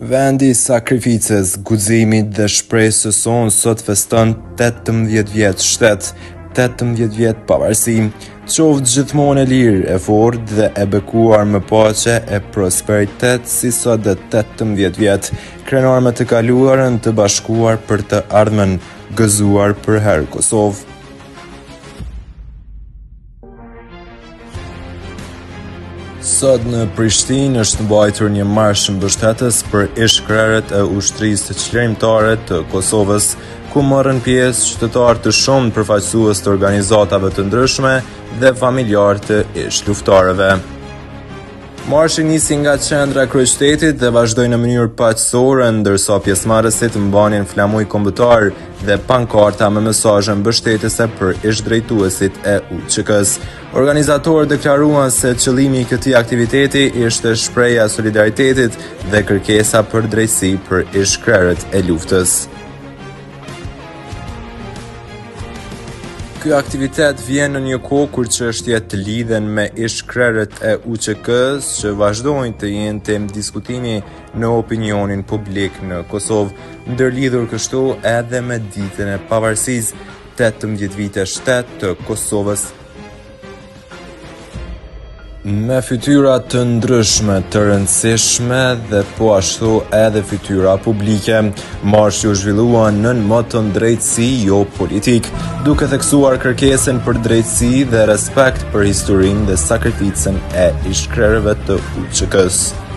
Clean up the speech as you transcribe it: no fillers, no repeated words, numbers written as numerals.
Vendi i sakrificës, guximit dhe shpresës sonë sot feston 18 vjet shtet, 18 vjet pavarësi. Qoftë gjithmonë e lirë, e fortë dhe e bekuar me paqe e prosperitet si sot dhe 18 vjet, krenar me të kaluarën të bashkuar për të ardhmen, gëzuar për herë Kosovë. Sot në Prishtinë është mbajtur një marsh mbështetës për ish-krerët e ushtrisë të çlirimtare të Kosovës, ku morën pjesë qytetarë të shumë përfaqësues të organizatave të ndryshme dhe familjarë të ish-luftarëve. Marshi nisi nga qendra e kryeqytetit dhe vazhdoi në mënyrë paqësore, ndërsa pjesëmarrësit mbanin flamuj kombëtar dhe pankarta me mesazhe mbështetëse për ish-drejtuesit e UÇK-s. Organizatorët deklaruan se qëllimi i këtij aktiviteti ishte shprehja e solidaritetit dhe kërkesa për drejtësi për ish-krerët e luftës. Ky aktivitet vjen në një kohë kur çështjet të lidhen me ish-krerët e UÇK-s që vazhdojnë të jenë temë diskutimi në opinionin publik në Kosovë, ndërlidhur kështu edhe me ditën e pavarësisë, 18 vite shtet të Kosovës. Me fytyra të ndryshme, të rëndësishme dhe po ashtu edhe fytyra publike, marshi u zhvillua nën moton drejtësi jo politik, duke theksuar kërkesën për drejtësi dhe respekt për historinë dhe sakrificën e ish-krerëve të UÇK-s.